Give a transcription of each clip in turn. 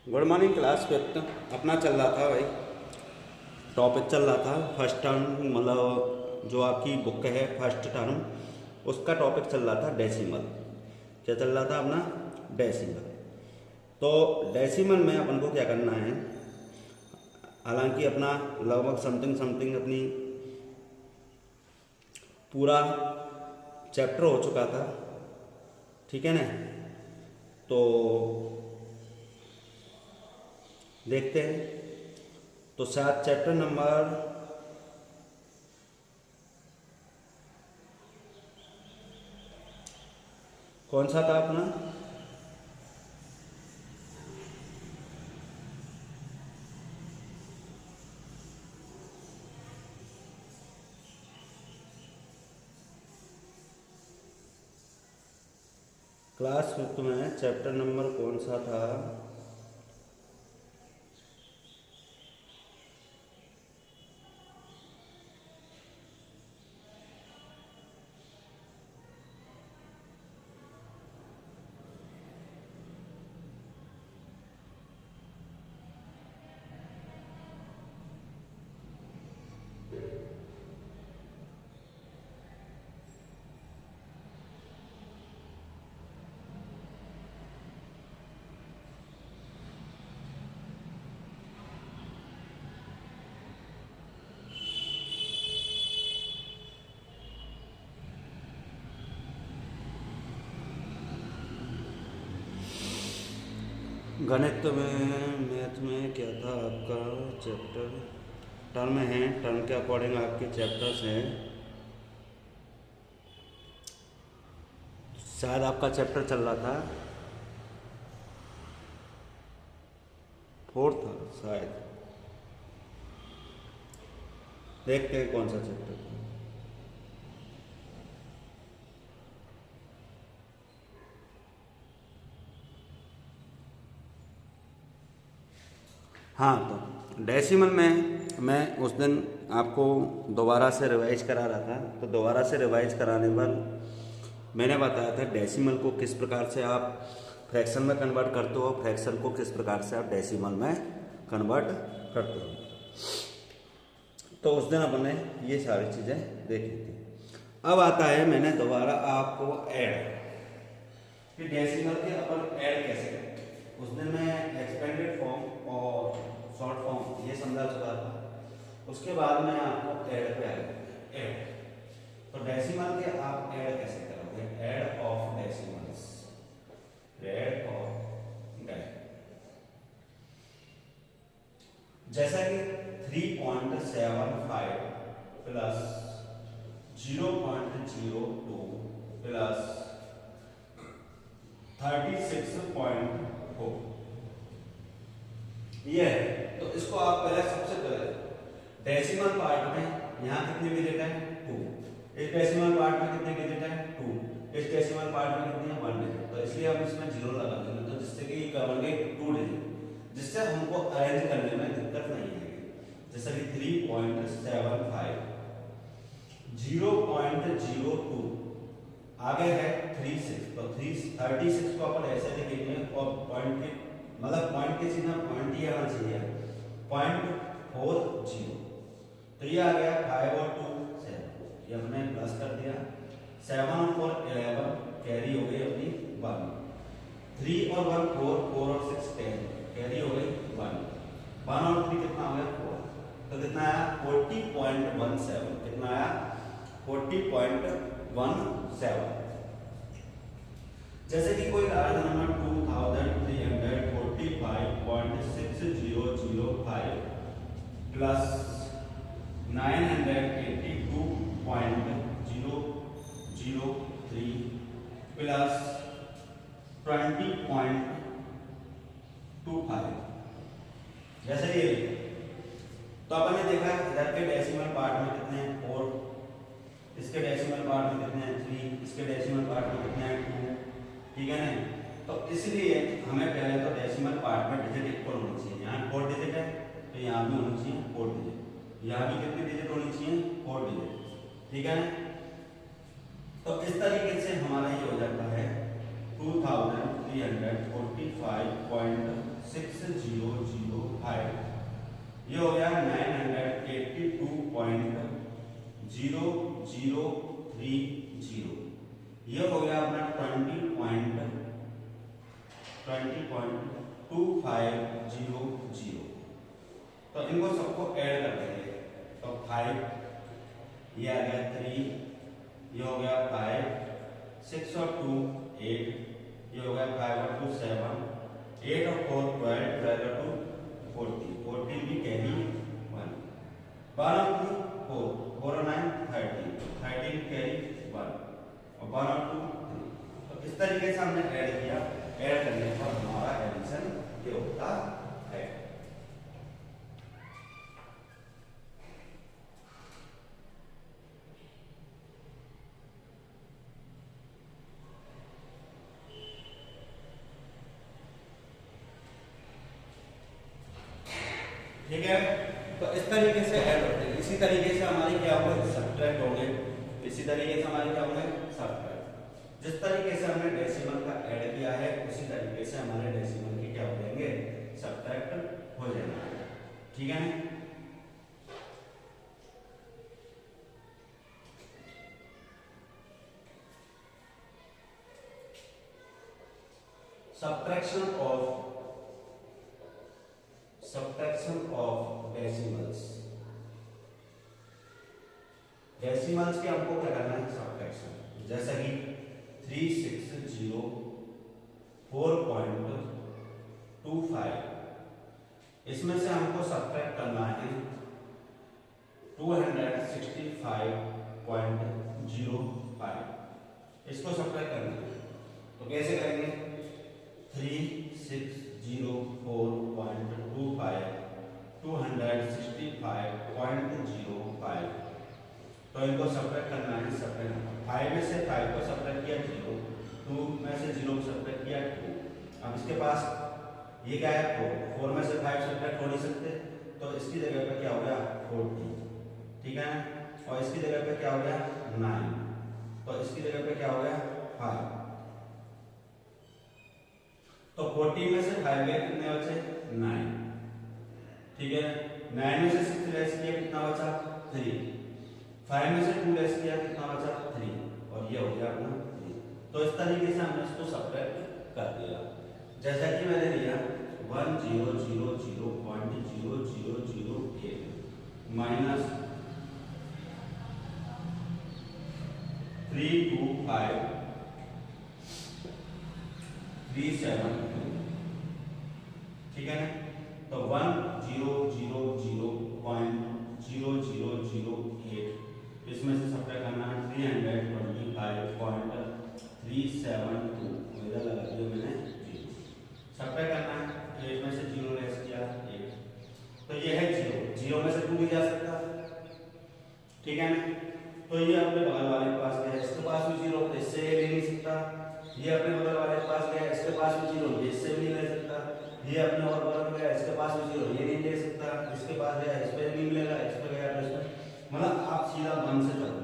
Good morning class fifth. अपना चल रहा था भाई, टॉपिक चल रहा था फर्स्ट टर्म, मतलब जो आपकी बुक है फर्स्ट टर्म, उसका टॉपिक चल रहा था डेसिमल। क्या चल रहा था अपना? डेसिमल। तो डेसिमल में अपन को क्या करना है, हालांकि अपना लगभग समथिंग समथिंग अपनी पूरा चैप्टर हो चुका था, ठीक है ना। तो देखते हैं। तो शायद चैप्टर नंबर कौन सा था अपना? क्लास फिफ्थ में चैप्टर नंबर कौन सा था? गणित में, मैथ में क्या था आपका चैप्टर? टर्म है, टर्म के अकॉर्डिंग आपके चैप्टर्स हैं। शायद आपका चैप्टर चल रहा था फोर्थ था शायद। देखते हैं कौन सा चैप्टर था। हाँ, तो डेसिमल में मैं उस दिन आपको दोबारा से रिवाइज करा रहा था। तो दोबारा से रिवाइज कराने पर मैंने बताया था डेसिमल को किस प्रकार से आप फ्रैक्शन में कन्वर्ट करते हो, फ्रैक्शन को किस प्रकार से आप डेसिमल में कन्वर्ट करते हो। तो उस दिन अपने ये सारी चीज़ें देखी थी। अब आता है, मैंने दोबारा आपको ऐड कि डेसिमल के अपन ऐड कैसे करें। उस दिन मैं एक्सपेंडेड फॉर्म और शॉर्ट फॉर्म ये समझा चुका था। उसके बाद में आपको ऐड पे आएगा। ऐड, तो डेसिमल के आप ऐड कैसे करोगे? Add of decimals, add of decimal. जैसा कि 3.75 प्लस 0.02 प्लस 36.4 ये है। तो इसको आप पहले, सबसे पहले डेसिमल पार्ट में यहाँ कितने डिजिट है? 2। इस डेसिमल पार्ट में कितने डिजिट है? 2। इस डेसिमल पार्ट में कितने हैं? 1 डिजिट। तो इसलिए हम इसमें 0 लगा देंगे, तो जिससे कि क्या बन गए? 2 डिजिट, जिससे हमको अरेंज करने में दिक्कत नहीं आएगी। जैसे कि 3.75, 0.02, आगे है 36। तो 36 को अपन ऐसे लिखेंगे और पॉइंट के, मतलब पॉइंट के चिन्ह पॉइंट ही आना चाहिए, 0.40। तो ये आ गया 5 और 2 7, ये हमने प्लस कर दिया। 7 और 4 11, कैरी हो गई अपनी 1। 3 और 1 4, 4 और 6 10, कैरी हो गई 1। 1 और 3 कितना हो गया? 4। तो कितना आया? 40.17। कितना आया? 40.17। जैसे कि कोई कार्ड नंबर 2345.6005 प्लस 982.003 प्लस 20.25, जैसे ये। तो अपन ने देखा इधर के डेसिमल पार्ट में कितने हैं? 4, इसके डेसिमल पार्ट में कितने हैं? 3, इसके डेसिमल पार्ट में कितने हैं? 2, ठीक है ना। तो इसलिए हमें पहले तो डेसिमल पार्ट में डिजिट इक्वल होनी चाहिए। यहाँ 4 डिजिट है तो यहाँ भी होनी चाहिए 4 डिजिट, यहाँ भी कितनी डिजिट होनी चाहिए? 4 डिजिट, ठीक है ना। तो इस तरीके से हमारा ये हो जाता है 2345 345.6005, ये हो गया 982.0030, ये हो गया अपना 20.2500। तो इनको सबको ऐड कर देंगे, तो 5, ये आ गया 3, ये हो गया 5, 6 और 2 8, ये हो गया 5 और 2 7, 8 और 4 12, 12 और 2 14, 14 भी कैरी 1, 12 और 2 4, 4 और 9 13, 13 कैरी 1 और 12 और 2 3। तो इस तरीके से हमने ऐड किया, ऐड करने पर हमारा एडिशन ये होता है। ठीक है, तो इस तरीके से ऐड होते हैं। इसी तरीके से हमारी क्या होंगे, सब्ट्रैक्ट होंगे। इसी तरीके से हमारे क्या होंगे, सब्ट्रैक्ट। जिस तरीके से हमने डेसिमल का ऐड किया है उसी तरीके से हमारे डेसिमल के क्या हो जाएंगे, सब्ट्रैक्ट हो जाएंगे। ठीक है, subtraction of decimals। डेसिमल्स के हमको क्या करना है, सब्ट्रैक्शन। जैसा कि 3604.25, इसमें से हमको सब्ट्रैक्ट करना है 265.05, इसको सब्ट्रैक्ट करना है। तो कैसे करेंगे, 3604.25 265.05, तो इनको सब्ट्रैक्ट करना है। सब्ट्रैक्ट 5 में से 5 को सब्ट्रैक्ट किया 0, 2 में से 0 को सब्ट्रैक्ट किया 2। अब इसके पास ये क्या है 4 में से 5 सब्ट्रैक्ट हो नहीं सकते, तो इसकी जगह पे क्या हो गया 40। ठीक है, और इसकी जगह पे क्या हो गया 9, तो इसकी जगह पे क्या हो गया 5। तो 40 में से 5 गए, कितने बचे 9। ठीक है, 9 में से 6 लेस किया, कितना बचा 3। 5 में से 2 लेस किया, कितना बचा 3, और ये हो गया अपना 3। तो इस तरीके से हमने इसको सब्ट्रैक्ट कर दिया। जैसा कि मैंने लिया 1000.0008 माइनस 325,372। ठीक है ना, तो 1000.0008, इसमें से सब्ट्रैक्ट करना है 325.372, इधर लगा दिया मैंने 0, सब्ट्रैक्ट करना है 8 में से 0 लेस किया 8, तो ये है 0, 0 में से 2 भी जा सकता। ठीक है ना, तो ये अपने बगल वाले के पास गया, इसके पास भी 0, तो इससे ये ले नहीं सकता। ये अपने बगल वाले के पास गया, इसके पास भी 0, ये इससे भी नहीं ले सकता। ये अपने और बगल में गया, इसके पास भी 0, ये नहीं ले सकता। इसके पास गया, इस पे नहीं मिलेगा, इस पे गया तो इस पे, मतलब आप सीधा 1 से चलो।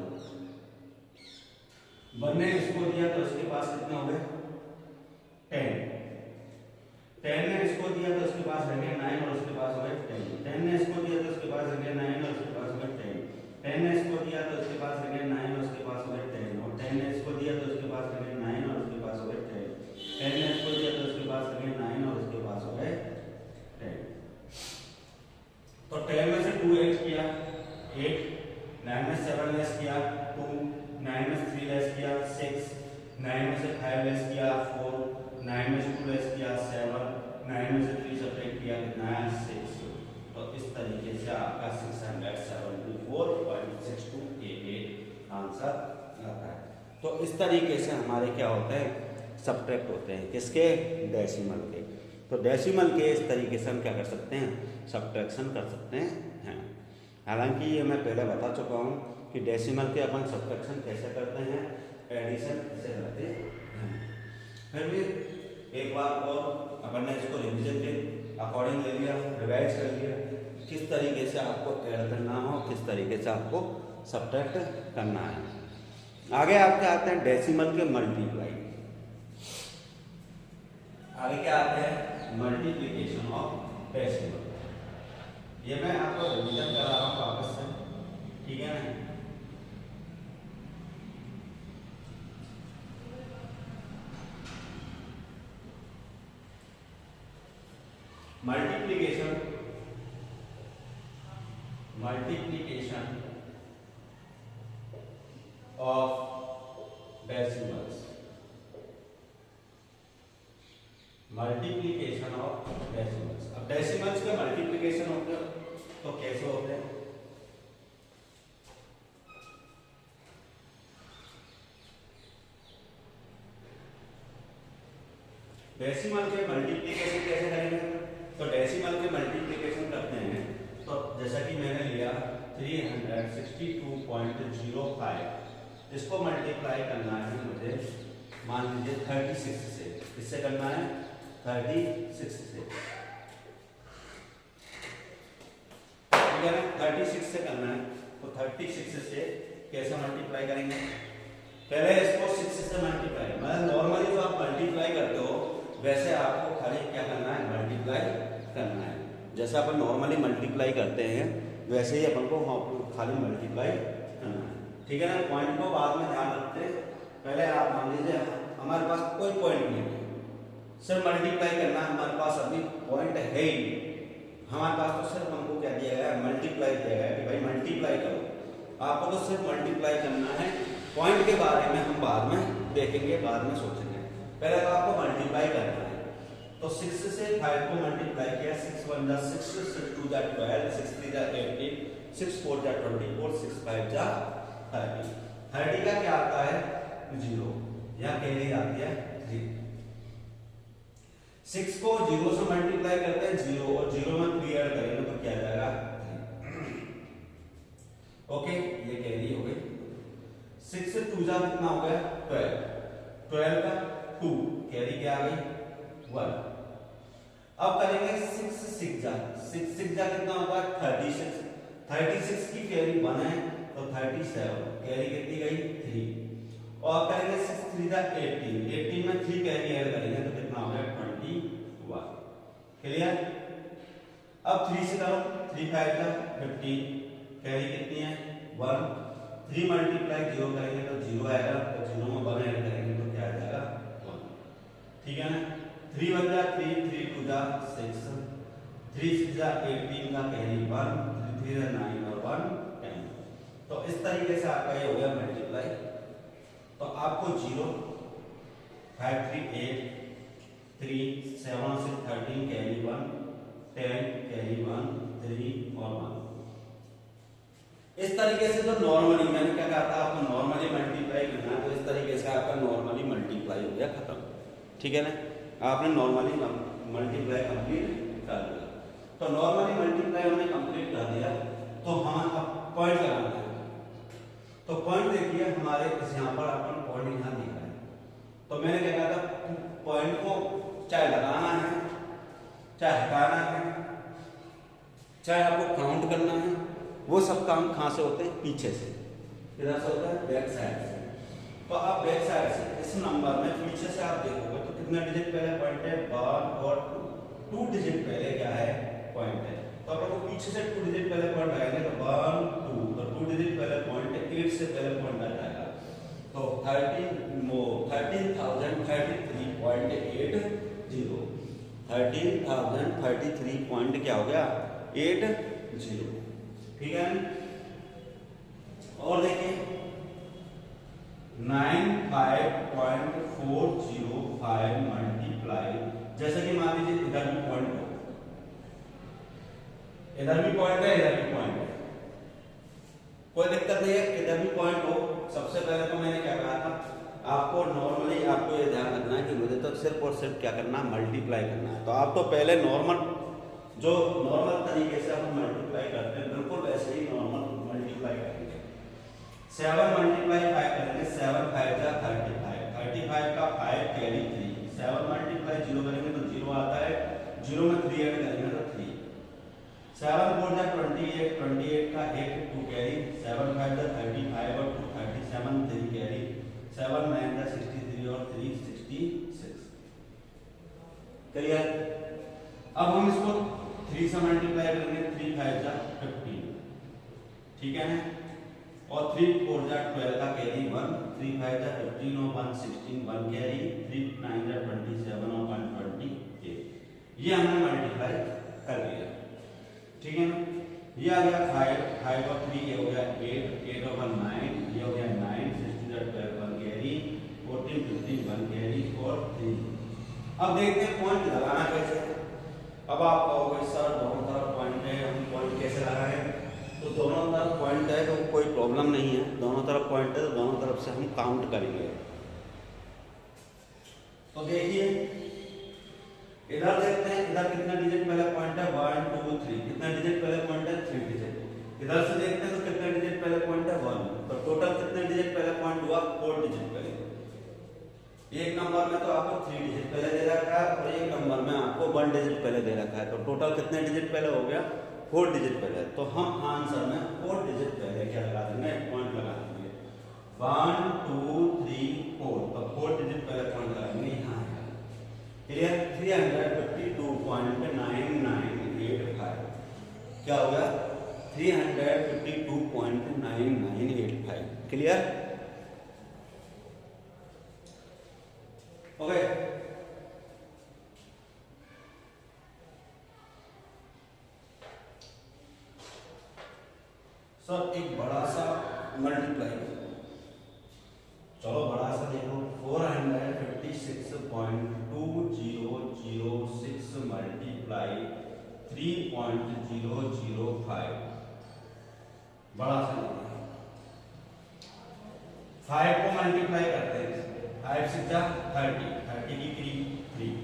1 ने इसको दिया तो इसके पास कितने हो गए 10, 10 ने इसको दिया तो इसके पास रह गया 9 और उसके पास हो गए 10, 10 ने इसको दिया तो इसके पास रह गया 9 और उसके पास हो गए 10, 10 ने इसको दिया तो इसके पास रह गया 9 और उसके पास हो गए 10, और 10 ने इसको दिया तो इसके पास रह गया 9 और उसके पास हो गए 10, 10 ने इसको दिया तो इसके पास रह गया 9 और उसके पास हो गए 10। तो 10 में से 2 8 किया 8, 9 में 7 लेस किया 2, 9 में से 3 लेस किया 6, 9 में से 5 लेस किया 4, 9 में से 2 लेस किया 7, 9 में से 3 सब्ट्रैक्ट किया कितना है 6। तो इस तरीके से आपका 674.6288 आंसर आता है। तो इस तरीके से हमारे क्या होते हैं, सब्ट्रैक्ट होते हैं, किसके, डेसिमल के। तो डेसिमल के इस तरीके से हम क्या कर सकते हैं, सब्ट्रैक्शन कर सकते हैं। हालांकि ये मैं पहले बता चुका हूँ कि डेसिमल के अपन सब्ट्रैक्शन कैसे करते हैं, एडिशन कैसे करते हैं। फिर भी एक बार और अपन ने इसको रिविजन के अकॉर्डिंग ले लिया, रिवाइज कर लिया, किस तरीके से आपको ऐड करना हो, किस तरीके से आपको सब्ट्रैक्ट करना है। आगे आपके आते हैं डेसिमल के मल्टीप्लाई। आगे क्या आते हैं, मल्टीप्लिकेशन ऑफ डेसिमल। ये मैं आपको रिवीजन करा रहा हूँ वापस से, ठीक है ना। Multiplication of decimals, multiplication of decimals. अब डेसिमल्स के मल्टीप्लिकेशन होते हैं तो कैसे होते हैं, डेसिमल के मल्टीप्लिकेशन कैसे करेंगे, तो डेसिमल के मल्टीप्लिकेशन करते हैं तो जैसा कि मैंने लिया 362.05, इसको मल्टीप्लाई करना है मुझे, मान लीजिए 36 से, किससे करना है, 36 से, ठीक है ना, 36 से करना है। तो 36 से कैसे मल्टीप्लाई करेंगे, पहले इसको 6 से मल्टीप्लाई, मतलब नॉर्मली जो आप मल्टीप्लाई करते हो वैसे आपको खाली क्या करना है, मल्टीप्लाई करना है। जैसे अपन नॉर्मली मल्टीप्लाई करते हैं वैसे ही अपन को खाली मल्टीप्लाई करना है, ठीक है ना। पॉइंट को बाद में ध्यान रखते हैं, पहले आप मान लीजिए हमारे पास कोई पॉइंट नहीं है, सिर्फ मल्टीप्लाई करना है, हमारे पास अभी पॉइंट है ही, हमारे पास तो सिर्फ हमको क्या दिया गया है, मल्टीप्लाई दिया गया है कि भाई मल्टीप्लाई करो, आपको तो सिर्फ मल्टीप्लाई करना है। पॉइंट के बारे में हम बाद में देखेंगे, बाद में सोचेंगे, पहले तो आपको मल्टीप्लाई करना है। तो 6 से 5 को मल्टीप्लाई किया, 6 1 जा 6, 6 2 जा 12, 6 3 जा 18, 6 4 जा 24, 6 5 जा 30। 30 का क्या आता है, 0, यहाँ कैरी आती है 3। 6 को 0 से मल्टीप्लाई करते हैं 0, और 0 में 3 ऐड करेंगे तो क्या आ जाएगा 3। ओके, ये कैरी हो गई। 6 से 2 जा कितना हो गया 12, 12 का 2 कैरी क्या आ गई 1। अब करेंगे 6 6 जा, 6 6 जा कितना होगा 36, 36 की कैरी 1 है तो 37, कैरी कितनी गई 3। और करेंगे 6 3 जा 18, 18 में 3 कैरी ऐड करेंगे तो कितना हो गया 21। क्लियर। अब 3 से करो, 3 5 जा 15, कैरी कितनी है 1, 3 मल्टीप्लाई 0 करेंगे तो 0 आएगा, तो 0 में 1 ऐड करेंगे तो क्या आ जाएगा 1, ठीक है ना। 3 1 जा 3, 3 2 जा 6, 3 6 जा 18 का कैरी 1, 3 3 जा 9 और 1 10। तो इस तरीके से आपका ये हो गया मल्टीप्लाई। तो आपको 0 5 3 8 3 7 6 13 कैरी 1, 10 कैरी 1 3 और 1। इस तरीके से जो नॉर्मली मैंने क्या कहा था आपको नॉर्मली मल्टीप्लाई करना है, तो इस तरीके से आपका नॉर्मली मल्टीप्लाई हो गया खत्म, ठीक है ना। आपने नॉर्मली मल्टीप्लाई कंप्लीट कर दिया। तो नॉर्मली मल्टीप्लाई हमने कंप्लीट कर दिया, तो हम अब पॉइंट लगाना है। तो पॉइंट देखिए हमारे इस यहाँ पर अपन पॉइंट यहाँ दिखा है, तो मैंने क्या कहा था पॉइंट को चाहे लगाना है, चाहे हटाना है, चाहे आपको काउंट करना है, वो सब काम कहाँ से होते हैं, पीछे से। इधर से होता है बैक साइड से। तो आप बैक साइड से इस नंबर में पीछे से आप देखोगे तो कितना डिजिट पहले पॉइंट है 1 और 2 डिजिट पहले क्या है पॉइंट है। तो आप लोग पीछे से 2 डिजिट पहले पॉइंट लगाएंगे तो 1 2 और 2 डिजिट पहले पॉइंट है, 8 से पहले पॉइंट आ जाएगा तो 13,033.80, 13,033 पॉइंट क्या हो गया 80, ठीक है। और देखिए 95.405 मल्टीप्लाई, जैसे कि मान लीजिए इधर भी पॉइंट हो, इधर भी पॉइंट है, इधर भी पॉइंट है, कोई दिक्कत नहीं है, इधर भी पॉइंट हो। सबसे पहले तो मैंने क्या कहा था आपको नॉर्मली आपको ये ध्यान रखना है कि मुझे तो सिर्फ और सिर्फ क्या करना है मल्टीप्लाई करना है। तो आप तो पहले नॉर्मल जो नॉर्मल तरीके से हम मल्टीप्लाई करते हैं बिल्कुल वैसे ही नॉर्मल मल्टीप्लाई करेंगे। 7 मल्टीप्लाई 5 करेंगे, 7 5 जा 35, 35 का 5 कैरी 3, 7 मल्टीप्लाई 0 करेंगे तो 0 आता है, 0 में 3 ऐड करेंगे तो 3, 7 4 जा 28, 28 का 1 2 कैरी, 7 5 जा 35 और 2 37 3 कैरी, 7 9 जा 63 और 3 66। क्लियर। अब हम इसको 3 से मल्टीप्लाई करेंगे, 3 5 जा 15, ठीक है ना, और 3 4 जा 12 का कैरी 1, 3 5 जा 15 और 1 16 1 कैरी, 3 9 जा 27 और 1 28, ये हमने मल्टीप्लाई कर लिया, ठीक है ना। ये आ गया 5 5 और 3, ये हो गया 8 8 और 1 9, ये हो गया 9 16 जा 12 1 कैरी, 14 15 1 कैरी और 3। अब देखते हैं पॉइंट लगाना कैसे। अब आप कहोगे सर दोनों तरफ पॉइंट है, हम पॉइंट कैसे लगाएं। तो दोनों तरफ पॉइंट है तो कोई प्रॉब्लम नहीं है, दोनों तरफ पॉइंट है तो दोनों तरफ से हम काउंट करेंगे। तो देखिए इधर देखते हैं, इधर कितना डिजिट पहले पॉइंट है 1 2 3, कितना डिजिट पहले पॉइंट है 3 डिजिट। इधर से देखते हैं तो कितना डिजिट पहले पॉइंट है 1, तो टोटल कितने डिजिट पहले पॉइंट हुआ 4 डिजिट पहले। एक नंबर में तो आपको 3 डिजिट पहले दे रखा है और एक नंबर में आपको 1 डिजिट पहले दे रखा है, तो टोटल कितने डिजिट पहले हो गया 4 डिजिट पहले। तो हम आंसर में 4 डिजिट पहले क्या लगा देंगे, पॉइंट लगा देंगे 1 2 3 4, तो 4 डिजिट पहले पॉइंट लगाएंगे यहाँ। क्लियर। 352.9985 क्या हो गया 352.9985। क्लियर। ओके सर एक बड़ा सा मल्टीप्लाई, चलो बड़ा सा देखो 456.2006 मल्टीप्लाई 3.005, बड़ा सा 5 को मल्टीप्लाई करते हैं, 5 6 जा 30, 30 की 3,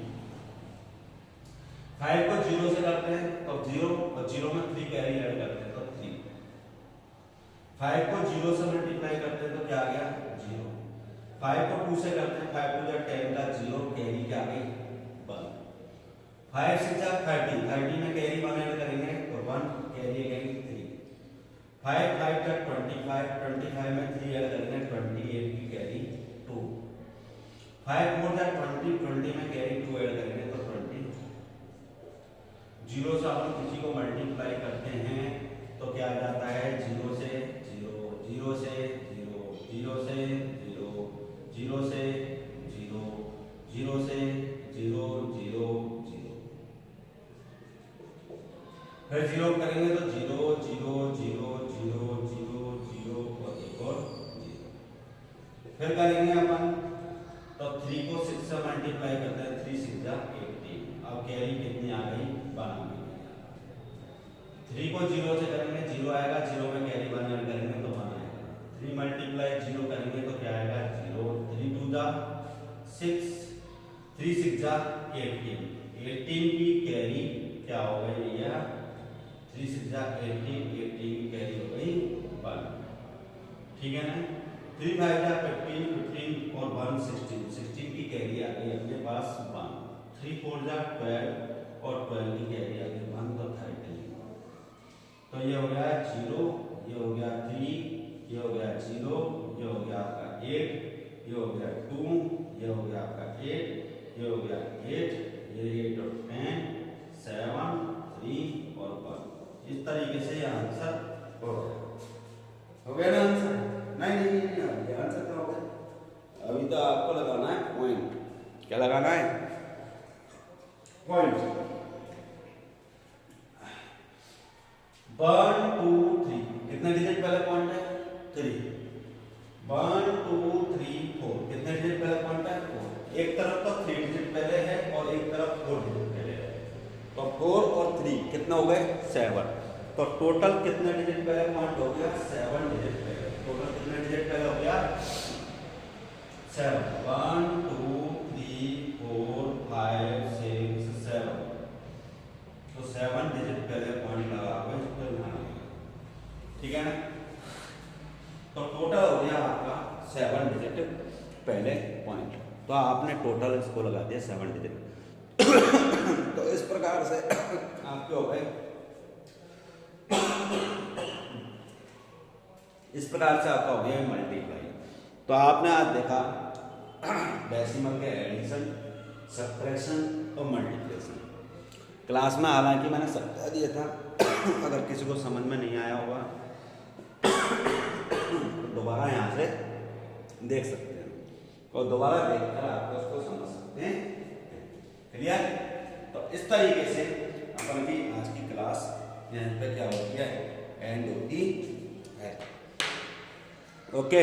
5 को 0 से करते हैं तो 0 और 0 में 3 कैरी ऐड करते हैं तो 3, 5 को 0 से मल्टीप्लाई करते हैं तो क्या आ गया 0, 5 को 2 से करते हैं 5 2 जा 10 का 0 कैरी क्या आ गई 1, 5 6 जा 30, 30 में कैरी 1 ऐड करेंगे तो 1 कैरी गई 3, 5 5 जा 25, 25 में 3 ऐड करेंगे 28 की कैरी 2, 5 4 जा 20, 20 में कैरी 2 ऐड करेंगे तो 20, 0 से अपन किसी को मल्टीप्लाई करते हैं तो क्या आ जाता है 0 से 0, 0 से 0, 0 से 0, 0 से 0, 0 से 0 0 0, फिर 0 करेंगे तो 0 0 0 0 0 0 और एक और 0, फिर करेंगे अपन तो 3 को 6 से मल्टीप्लाई करते हैं 3 6 जा 18, अब कैरी कितनी आ गई 1 आ गई। 3 को 0 से करेंगे 0 आएगा, 0 में कैरी 1 ऐड करेंगे तो 1 आएगा, 3 मल्टीप्लाई 0 करेंगे तो क्या आएगा 0, 3 2 जा 6, 3 6 जा 18, 18 की कैरी क्या हो गई भैया 3 6 जा 18, 18 की कैरी हो गई 1, ठीक है ना। 3 5 जा 15, 15 और 1 16, 16 की कैरी आ गई अपने पास 1, 3 4 जा 12 और 12 की कैरी आ गई 1 तो 13, तो ये हो गया 0, ये हो गया 3, ये हो गया 0, ये हो गया आपका 8, ये हो गया 2, ये हो गया आपका 8, ये हो गया 8, ये 8 और 10 7 3 और 1, इस तरीके से ये आंसर हो गया ना आंसर। नहीं नहीं नहीं ये आंसर क्या हो गया, अभी तो आपको लगाना है पॉइंट। क्या लगाना है पॉइंट। 1 2 3 कितने डिजिट पहले पॉइंट है 3, 1 2 3 4 कितने डिजिट पहले पॉइंट है 4, एक तरफ तो 3 डिजिट पहले है और एक तरफ 4 डिजिट पहले है, तो 4 और 3 कितना हो गए 7, तो टोटल कितने डिजिट पहले पॉइंट हो गया 7 डिजिट पहले, टोटल कितने डिजिट पहले हो गया 7, 1 2 3 4 5 6 7, तो 7 डिजिट पहले पॉइंट लगा हुआ इसको ध्यान, ठीक है ना। तो टोटल हो गया आपका 7 डिजिट पहले पॉइंट, तो आपने टोटल इसको लगा दिया 7 डिजिट तो इस प्रकार से आपके हो गए, इस प्रकार से आपका हो गया मल्टीप्लाई। तो आपने आज देखा डेसिमल के एडिशन, सब्ट्रैक्शन और मल्टीप्लिकेशन। क्लास में हालांकि मैंने समझा दिया था, अगर किसी को समझ में नहीं आया होगा तो दोबारा यहाँ से देख सकते हैं और दोबारा देखकर आप उसको समझ सकते हैं। क्लियर? तो इस तरीके से अपन की आज की क्लास यहाँ पे क्या होती है, एंड होती है। ओके।